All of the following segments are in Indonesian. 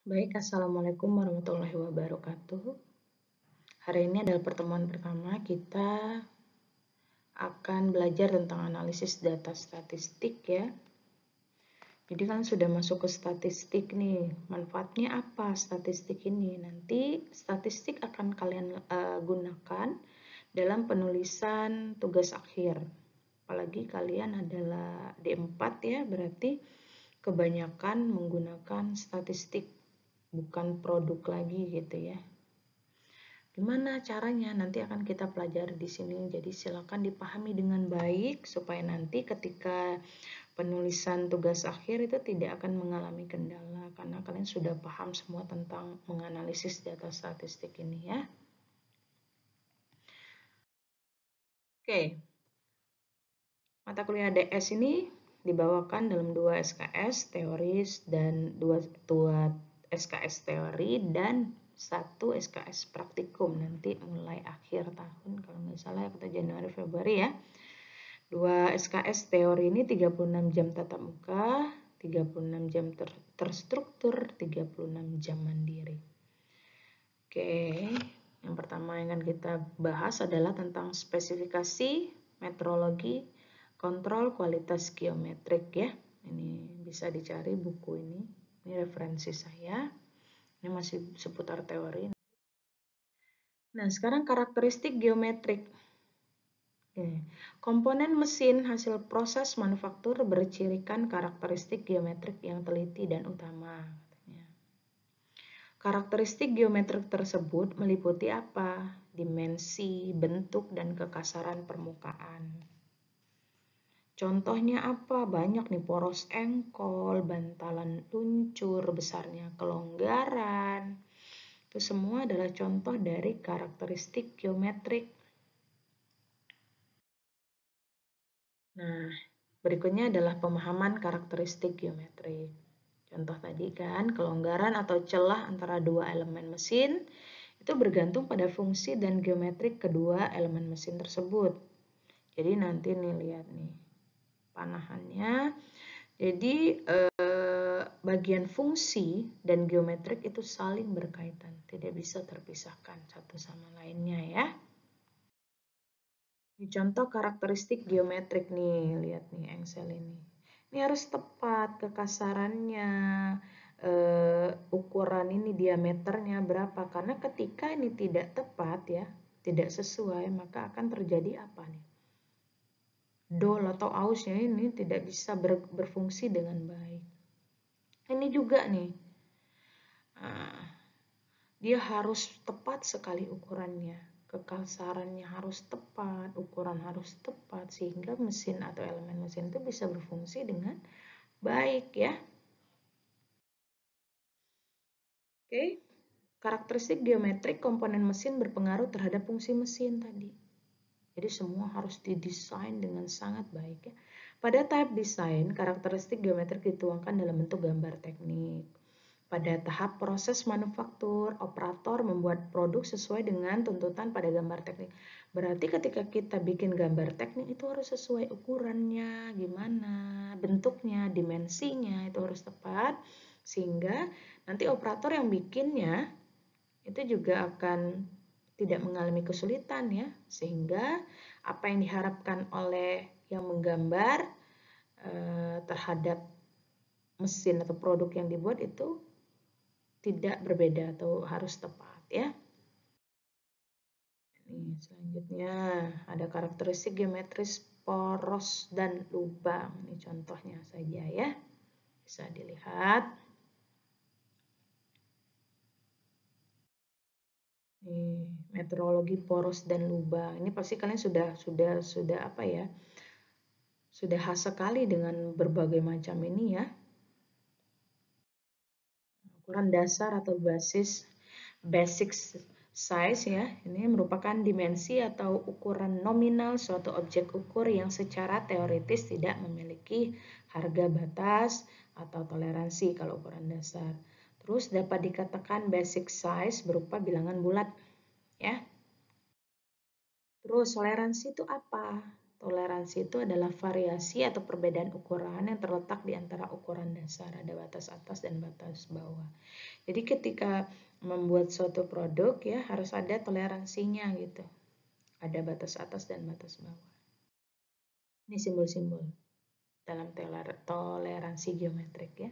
Baik, Assalamualaikum warahmatullahi wabarakatuh. Hari ini adalah pertemuan pertama kita akan belajar tentang analisis data statistik ya. Jadi kan sudah masuk ke statistik nih, manfaatnya apa statistik ini? Nanti statistik akan kalian gunakan dalam penulisan tugas akhir. Apalagi kalian adalah D4 ya, berarti kebanyakan menggunakan statistik, bukan produk lagi gitu ya. Gimana caranya? Nanti akan kita pelajari di sini. Jadi silakan dipahami dengan baik supaya nanti ketika penulisan tugas akhir itu tidak akan mengalami kendala karena kalian sudah paham semua tentang menganalisis data statistik ini ya. Oke. Mata kuliah DS ini dibawakan dalam 2 SKS teoris dan 2 SKS teori dan 1 SKS praktikum nanti mulai akhir tahun kalau nggak salah atau Januari Februari ya. 2 SKS teori ini 36 jam tatap muka, 36 jam terstruktur, 36 jam mandiri. Oke, yang pertama yang akan kita bahas adalah tentang spesifikasi, metrologi, kontrol kualitas geometrik ya. Ini bisa dicari buku ini. Ini referensi saya. Ini masih seputar teori. Nah, sekarang karakteristik geometrik. Komponen mesin hasil proses manufaktur bercirikan karakteristik geometrik yang teliti dan utama. Karakteristik geometrik tersebut meliputi apa? Dimensi, bentuk, dan kekasaran permukaan. Contohnya apa? Banyak nih, poros engkol, bantalan luncur, besarnya kelonggaran. Itu semua adalah contoh dari karakteristik geometrik. Nah, berikutnya adalah pemahaman karakteristik geometrik. Contoh tadi kan, kelonggaran atau celah antara dua elemen mesin itu bergantung pada fungsi dan geometrik kedua elemen mesin tersebut. Jadi nanti nih lihat nih panahannya. Jadi bagian fungsi dan geometrik itu saling berkaitan, tidak bisa terpisahkan satu sama lainnya ya. Ini contoh karakteristik geometrik nih, lihat nih engsel ini. Ini harus tepat kekasarannya, ukuran ini diameternya berapa. Karena ketika ini tidak tepat ya, tidak sesuai, maka akan terjadi apa nih? Dol atau ausnya ini tidak bisa berfungsi dengan baik. Ini juga nih, dia harus tepat sekali ukurannya. Kekasarannya harus tepat, ukuran harus tepat, sehingga mesin atau elemen mesin itu bisa berfungsi dengan baik ya. Oke, karakteristik geometrik komponen mesin berpengaruh terhadap fungsi mesin tadi. Jadi semua harus didesain dengan sangat baik ya. Pada tahap desain, karakteristik geometrik dituangkan dalam bentuk gambar teknik. Pada tahap proses manufaktur, operator membuat produk sesuai dengan tuntutan pada gambar teknik. Berarti ketika kita bikin gambar teknik itu harus sesuai ukurannya, gimana, bentuknya, dimensinya itu harus tepat. Sehingga nanti operator yang bikinnya itu juga akan tidak mengalami kesulitan ya. Sehingga apa yang diharapkan oleh yang menggambar terhadap mesin atau produk yang dibuat itu tidak berbeda atau harus tepat ya. Ini selanjutnya ada karakteristik geometris poros dan lubang. Ini contohnya saja ya. Bisa dilihat. Ini metrologi poros dan lubang. Ini pasti kalian sudah apa ya? Sudah khas sekali dengan berbagai macam ini ya. Ukuran dasar atau basic size ya, ini merupakan dimensi atau ukuran nominal suatu objek ukur yang secara teoritis tidak memiliki harga batas atau toleransi kalau ukuran dasar. Terus dapat dikatakan basic size berupa bilangan bulat ya. Terus toleransi itu apa? Toleransi itu adalah variasi atau perbedaan ukuran yang terletak di antara ukuran dasar, ada batas atas dan batas bawah. Jadi ketika membuat suatu produk ya harus ada toleransinya gitu. Ada batas atas dan batas bawah. Ini simbol-simbol dalam toleransi geometrik ya.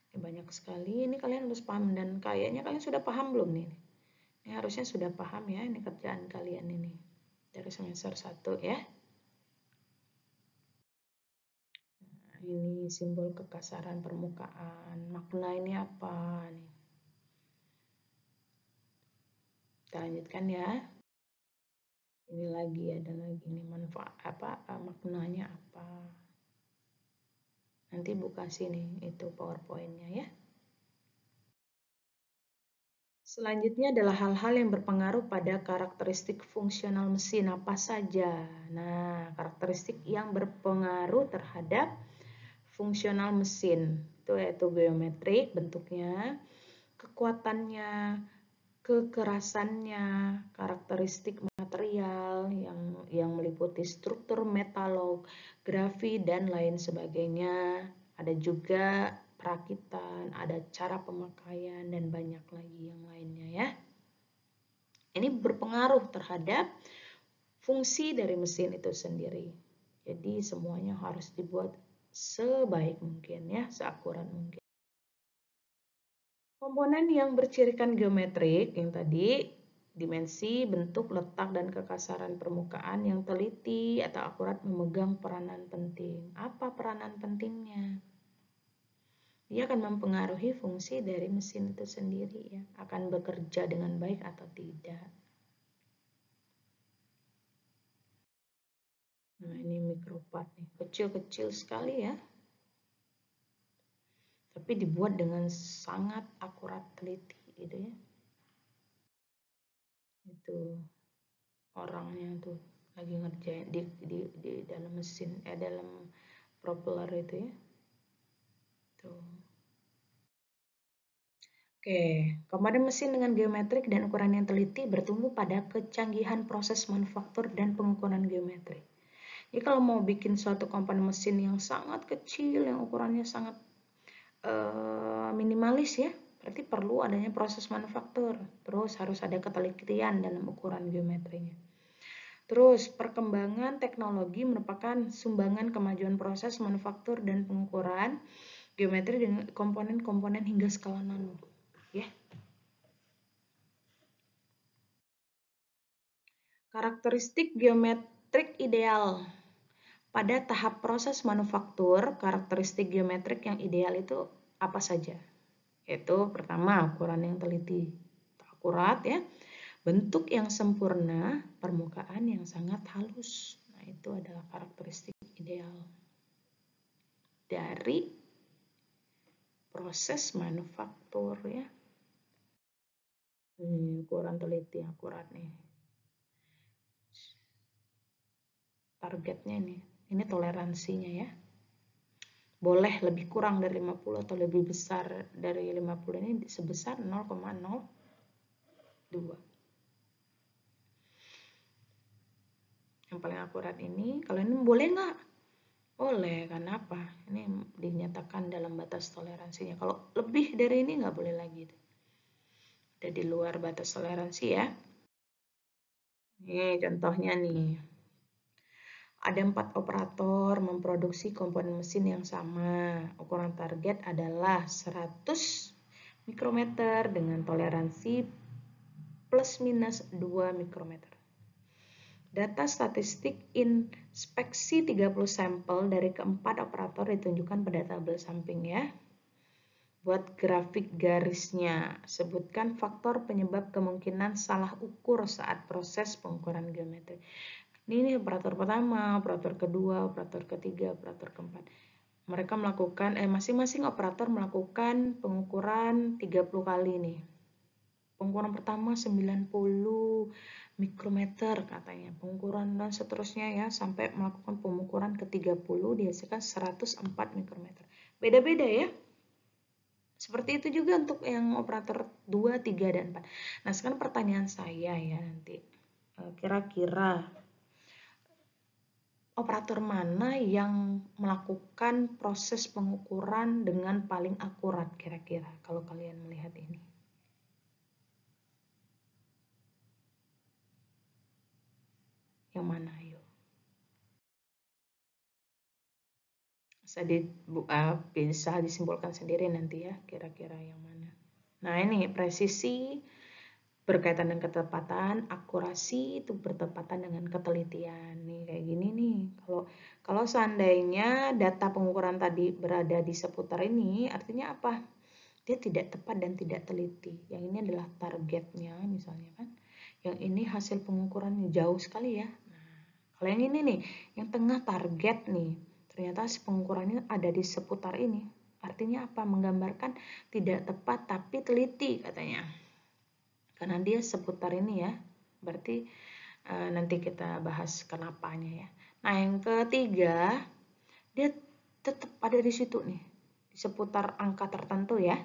Ini banyak sekali, ini kalian harus paham dan kayaknya kalian sudah paham belum nih? Ini harusnya sudah paham ya, ini kerjaan kalian ini dari semester 1 ya. Ini simbol kekasaran permukaan. Makna ini apa nih? Kita lanjutkan ya. Ini lagi ada lagi nih manfaat apa maknanya apa. Nanti buka sini itu PowerPoint-nya ya. Selanjutnya adalah hal-hal yang berpengaruh pada karakteristik fungsional mesin apa saja. Nah, karakteristik yang berpengaruh terhadap fungsional mesin itu yaitu geometrik bentuknya, kekuatannya, kekerasannya, karakteristik material yang meliputi struktur metalografi dan lain sebagainya. Ada juga perakitan, ada cara pemakaian dan banyak lagi yang lainnya ya. Ini berpengaruh terhadap fungsi dari mesin itu sendiri. Jadi semuanya harus dibuat sebaik mungkin ya, seakurat mungkin. Komponen yang bercirikan geometrik yang tadi, dimensi, bentuk, letak, dan kekasaran permukaan yang teliti atau akurat memegang peranan penting. Apa peranan pentingnya? Dia akan mempengaruhi fungsi dari mesin itu sendiri ya, akan bekerja dengan baik atau tidak. Nah, ini mikropart nih, kecil-kecil sekali ya. Tapi dibuat dengan sangat akurat teliti gitu ya. Itu orangnya tuh lagi ngerjain di dalam mesin dalam propeller itu ya. Tuh. Oke, komponen mesin dengan geometrik dan ukuran yang teliti bertumbuh pada kecanggihan proses manufaktur dan pengukuran geometrik. Jadi kalau mau bikin suatu komponen mesin yang sangat kecil, yang ukurannya sangat minimalis ya, berarti perlu adanya proses manufaktur. Terus harus ada ketelitian dalam ukuran geometrinya. Terus perkembangan teknologi merupakan sumbangan kemajuan proses manufaktur dan pengukuran geometri dengan komponen-komponen hingga skala nano. Ya. Karakteristik geometrik ideal. Pada tahap proses manufaktur, karakteristik geometrik yang ideal itu apa saja? Yaitu pertama, ukuran yang teliti, akurat ya. Bentuk yang sempurna, permukaan yang sangat halus. Nah, itu adalah karakteristik ideal dari proses manufaktur ya. Ukuran teliti akurat nih. Targetnya nih. Ini toleransinya ya. Boleh lebih kurang dari 50 atau lebih besar dari 50 ini sebesar 0,02. Yang paling akurat ini, kalau ini boleh nggak? Boleh, karena apa? Ini dinyatakan dalam batas toleransinya. Kalau lebih dari ini nggak boleh lagi. Ada di luar batas toleransi ya. Ini contohnya nih. Ada 4 operator memproduksi komponen mesin yang sama. Ukuran target adalah 100 mikrometer dengan toleransi plus minus 2 mikrometer. Data statistik inspeksi 30 sampel dari keempat operator ditunjukkan pada tabel samping ya. Buat grafik garisnya, sebutkan faktor penyebab kemungkinan salah ukur saat proses pengukuran geometri. Ini operator pertama, operator kedua, operator ketiga, operator keempat. Mereka melakukan, masing-masing operator melakukan pengukuran 30 kali nih. Pengukuran pertama 90 mikrometer katanya. Pengukuran dan seterusnya ya, sampai melakukan pengukuran ke 30 dihasilkan 104 mikrometer. Beda-beda ya. Seperti itu juga untuk yang operator 2, 3, dan 4. Nah, sekarang pertanyaan saya ya nanti. Kira-kira operator mana yang melakukan proses pengukuran dengan paling akurat kira-kira kalau kalian melihat ini? Yang mana ayo? Bisa disimpulkan sendiri nanti ya kira-kira yang mana. Nah ini presisi berkaitan dengan ketepatan, akurasi itu bertepatan dengan ketelitian. Nih kayak gini nih. Kalau seandainya data pengukuran tadi berada di seputar ini, artinya apa? Dia tidak tepat dan tidak teliti. Yang ini adalah targetnya misalnya kan. Yang ini hasil pengukurannya jauh sekali ya. Nah, kalau yang ini nih, yang tengah target nih, ternyata hasil pengukurannya ada di seputar ini. Artinya apa? Menggambarkan tidak tepat tapi teliti katanya. Karena dia seputar ini ya. Berarti nanti kita bahas kenapanya ya. Nah, yang ketiga, dia tetap ada di situ nih. Di seputar angka tertentu ya.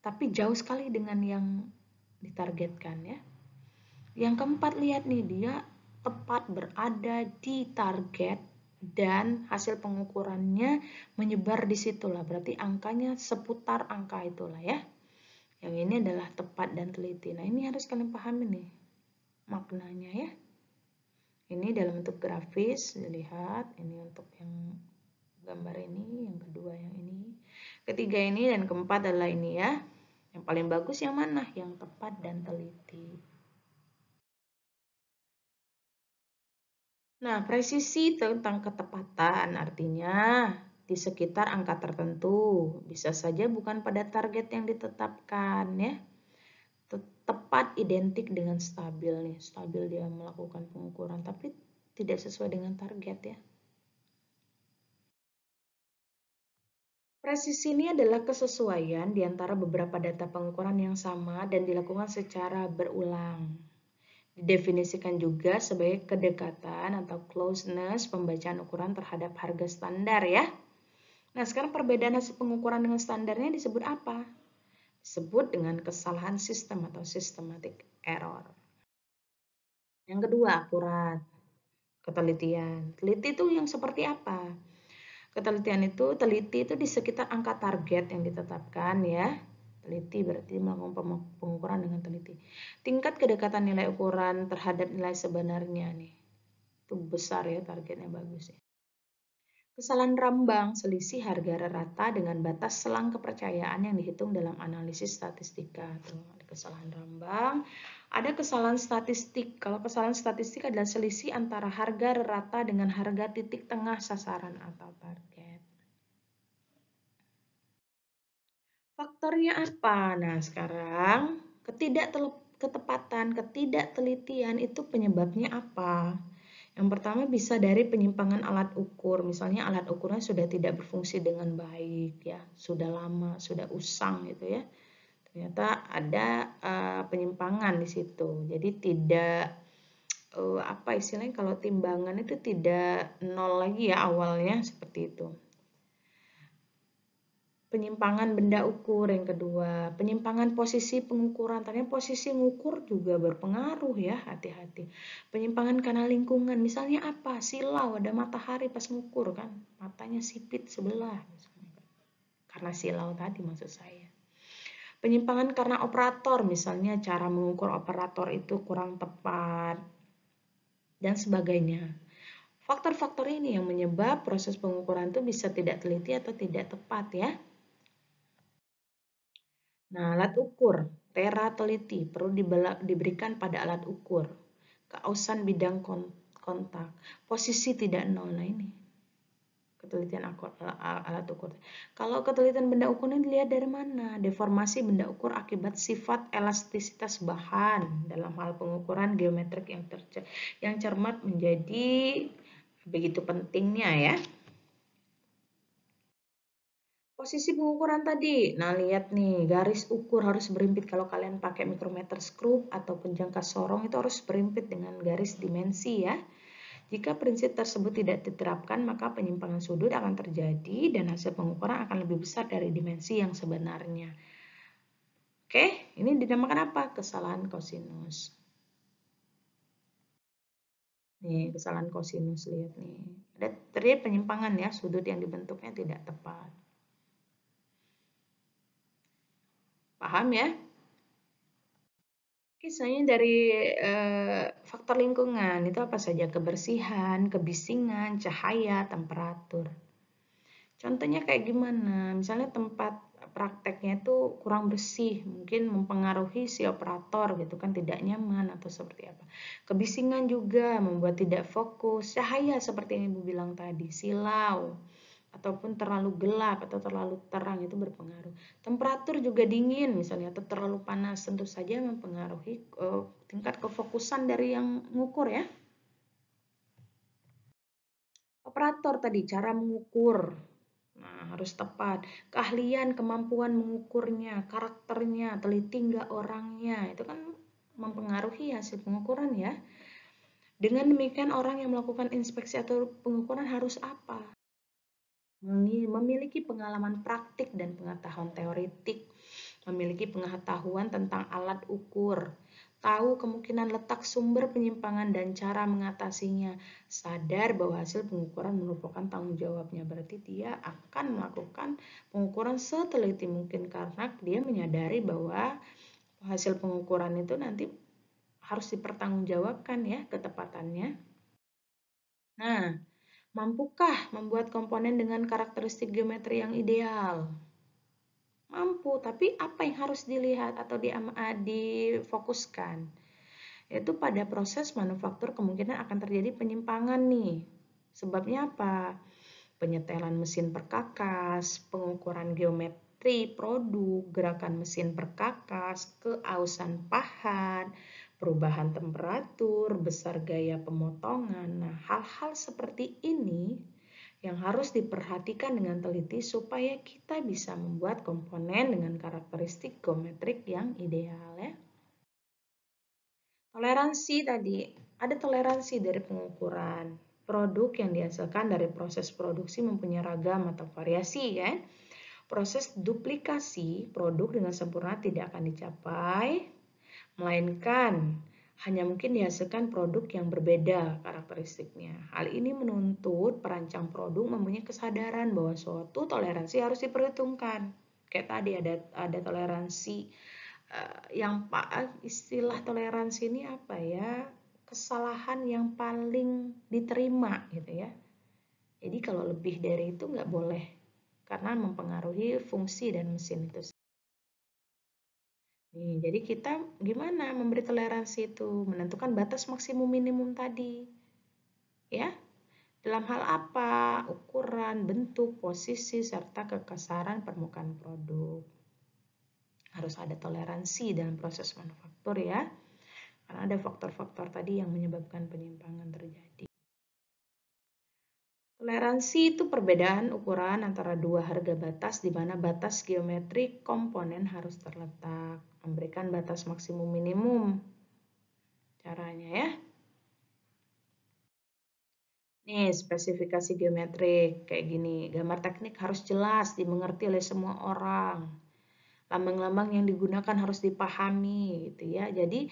Tapi jauh sekali dengan yang ditargetkan ya. Yang keempat, lihat nih, dia tepat berada di target dan hasil pengukurannya menyebar di situlah. Berarti angkanya seputar angka itulah ya. Yang ini adalah tepat dan teliti. Nah, ini harus kalian pahami nih maknanya ya. Ini dalam bentuk grafis, dilihat. Ini untuk yang gambar ini, yang kedua yang ini, ketiga ini, dan keempat adalah ini ya. Yang paling bagus yang mana? Yang tepat dan teliti. Nah, presisi tentang ketepatan artinya di sekitar angka tertentu. Bisa saja bukan pada target yang ditetapkan ya. Tepat identik dengan stabil nih. Stabil dia melakukan pengukuran tapi tidak sesuai dengan target ya. Presisi ini adalah kesesuaian di antara beberapa data pengukuran yang sama dan dilakukan secara berulang. Didefinisikan juga sebagai kedekatan atau closeness pembacaan ukuran terhadap harga standar ya. Nah, sekarang perbedaan hasil pengukuran dengan standarnya disebut apa? Disebut dengan kesalahan sistem atau systematic error. Yang kedua, akurat. Ketelitian. Teliti itu yang seperti apa? Ketelitian itu, teliti itu di sekitar angka target yang ditetapkan ya. Teliti berarti melakukan pengukuran dengan teliti. Tingkat kedekatan nilai ukuran terhadap nilai sebenarnya nih. Itu besar ya, targetnya bagus ya. Kesalahan rambang, selisih harga rata dengan batas selang kepercayaan yang dihitung dalam analisis statistika. Tuh, ada kesalahan rambang, ada kesalahan statistik. Kalau kesalahan statistik adalah selisih antara harga rata dengan harga titik tengah sasaran atau target. Faktornya apa? Nah, sekarang ketepatan, ketidaktelitian itu penyebabnya apa? Yang pertama bisa dari penyimpangan alat ukur. Misalnya alat ukurnya sudah tidak berfungsi dengan baik ya, sudah lama, sudah usang gitu ya. Ternyata ada penyimpangan di situ. Jadi tidak apa istilahnya, kalau timbangan itu tidak nol lagi ya awalnya, seperti itu. Penyimpangan benda ukur yang kedua, penyimpangan posisi pengukuran. Ternyata posisi ngukur juga berpengaruh ya, hati-hati. Penyimpangan karena lingkungan, misalnya apa? Silau, ada matahari pas ngukur kan, matanya sipit sebelah misalnya. Karena silau tadi maksud saya. Penyimpangan karena operator, misalnya cara mengukur operator itu kurang tepat dan sebagainya. Faktor-faktor ini yang menyebab proses pengukuran itu bisa tidak teliti atau tidak tepat ya. Nah, alat ukur, tera teliti, perlu diberikan pada alat ukur. Keausan bidang kontak, posisi tidak nol. Nah ini, ketelitian alat ukur. Kalau ketelitian benda ukur ini dilihat dari mana? Deformasi benda ukur akibat sifat elastisitas bahan dalam hal pengukuran geometrik yang cermat menjadi begitu pentingnya ya. Posisi pengukuran tadi, nah lihat nih, garis ukur harus berimpit. Kalau kalian pakai mikrometer skrup atau penjangka sorong itu harus berimpit dengan garis dimensi ya. Jika prinsip tersebut tidak diterapkan, maka penyimpangan sudut akan terjadi dan hasil pengukuran akan lebih besar dari dimensi yang sebenarnya. Oke, ini dinamakan apa? Kesalahan kosinus. Nih, kesalahan kosinus, lihat nih. Ada terjadi penyimpangan ya, sudut yang dibentuknya tidak tepat. Paham ya? Kisahnya dari faktor lingkungan itu apa saja? Kebersihan, kebisingan, cahaya, temperatur. Contohnya kayak gimana? Misalnya tempat prakteknya itu kurang bersih, mungkin mempengaruhi si operator gitu kan, tidak nyaman atau seperti apa. Kebisingan juga membuat tidak fokus. Cahaya seperti yang Ibu bilang tadi, silau ataupun terlalu gelap atau terlalu terang itu berpengaruh. Temperatur juga dingin misalnya atau terlalu panas tentu saja mempengaruhi tingkat kefokusan dari yang mengukur ya. Operator tadi cara mengukur. Nah, harus tepat. Keahlian, kemampuan mengukurnya, karakternya, teliti nggak orangnya, itu kan mempengaruhi hasil pengukuran ya. Dengan demikian orang yang melakukan inspeksi atau pengukuran harus apa? Memiliki pengalaman praktik dan pengetahuan teoretik, memiliki pengetahuan tentang alat ukur, tahu kemungkinan letak sumber penyimpangan dan cara mengatasinya, sadar bahwa hasil pengukuran merupakan tanggung jawabnya. Berarti dia akan melakukan pengukuran seteliti mungkin karena dia menyadari bahwa hasil pengukuran itu nanti harus dipertanggungjawabkan ya ketepatannya. Nah, mampukah membuat komponen dengan karakteristik geometri yang ideal? Mampu, tapi apa yang harus dilihat atau difokuskan? Yaitu pada proses manufaktur kemungkinan akan terjadi penyimpangan nih. Sebabnya apa? Penyetelan mesin perkakas, pengukuran geometri produk, gerakan mesin perkakas, keausan pahat, perubahan temperatur, besar gaya pemotongan. Nah, hal-hal seperti ini yang harus diperhatikan dengan teliti supaya kita bisa membuat komponen dengan karakteristik geometrik yang ideal ya. Toleransi tadi, ada toleransi dari pengukuran. Produk yang dihasilkan dari proses produksi mempunyai ragam atau variasi kan. Proses duplikasi produk dengan sempurna tidak akan dicapai, melainkan hanya mungkin dihasilkan produk yang berbeda karakteristiknya. Hal ini menuntut perancang produk mempunyai kesadaran bahwa suatu toleransi harus diperhitungkan. Kayak tadi ada toleransi yang istilah toleransi ini apa ya? Kesalahan yang paling diterima gitu ya. Jadi kalau lebih dari itu nggak boleh karena mempengaruhi fungsi dan mesin itu. Nih, jadi kita gimana memberi toleransi itu? Menentukan batas maksimum minimum tadi. Ya, dalam hal apa? Ukuran, bentuk, posisi, serta kekasaran permukaan produk. Harus ada toleransi dalam proses manufaktur ya. Karena ada faktor-faktor tadi yang menyebabkan penyimpangan terjadi. Toleransi itu perbedaan ukuran antara dua harga batas di mana batas geometrik komponen harus terletak. Memberikan batas maksimum minimum. Caranya ya. Nih, spesifikasi geometrik kayak gini. Gambar teknik harus jelas dimengerti oleh semua orang. Lambang-lambang yang digunakan harus dipahami gitu ya. Jadi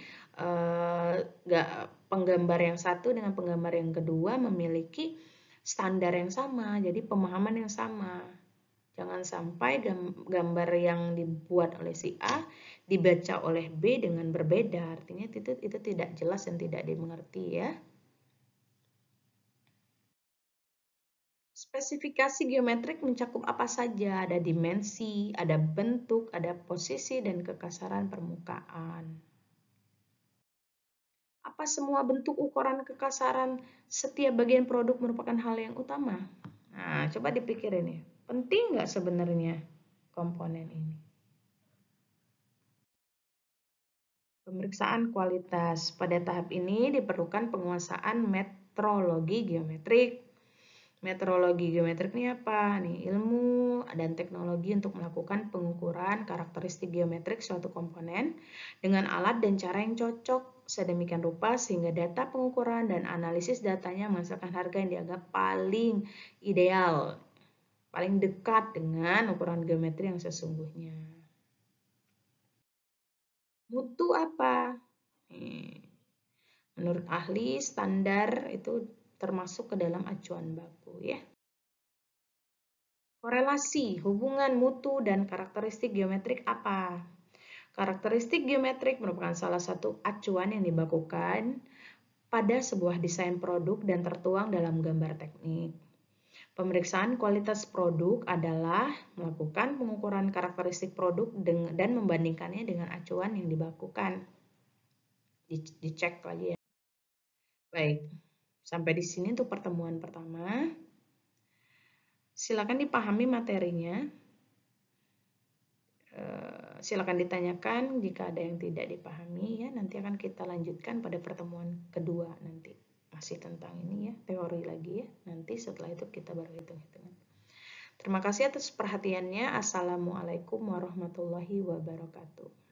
penggambar yang satu dengan penggambar yang kedua memiliki standar yang sama, jadi pemahaman yang sama. Jangan sampai gambar yang dibuat oleh si A dibaca oleh B dengan berbeda, artinya itu tidak jelas dan tidak dimengerti ya. Spesifikasi geometrik mencakup apa saja, ada dimensi, ada bentuk, ada posisi, dan kekasaran permukaan. Apa semua bentuk ukuran kekasaran setiap bagian produk merupakan hal yang utama? Nah, coba dipikirin ya. Penting nggak sebenarnya komponen ini? Pemeriksaan kualitas. Pada tahap ini diperlukan penguasaan metrologi geometrik. Metrologi geometrik ini apa? Nih, ilmu dan teknologi untuk melakukan pengukuran karakteristik geometrik suatu komponen dengan alat dan cara yang cocok sedemikian rupa sehingga data pengukuran dan analisis datanya menghasilkan harga yang dianggap paling ideal, paling dekat dengan ukuran geometri yang sesungguhnya. Mutu apa? Menurut ahli, standar itu termasuk ke dalam acuan baku ya. Korelasi, hubungan mutu dan karakteristik geometrik apa? Karakteristik geometrik merupakan salah satu acuan yang dibakukan pada sebuah desain produk dan tertuang dalam gambar teknik. Pemeriksaan kualitas produk adalah melakukan pengukuran karakteristik produk dan membandingkannya dengan acuan yang dibakukan. Dicek lagi ya. Baik, sampai di sini untuk pertemuan pertama. Silakan dipahami materinya. Silakan ditanyakan jika ada yang tidak dipahami ya. Nanti akan kita lanjutkan pada pertemuan kedua nanti. Masih tentang ini ya, teori lagi ya. Nanti setelah itu kita baru hitung-hitungan. Terima kasih atas perhatiannya. Assalamualaikum warahmatullahi wabarakatuh.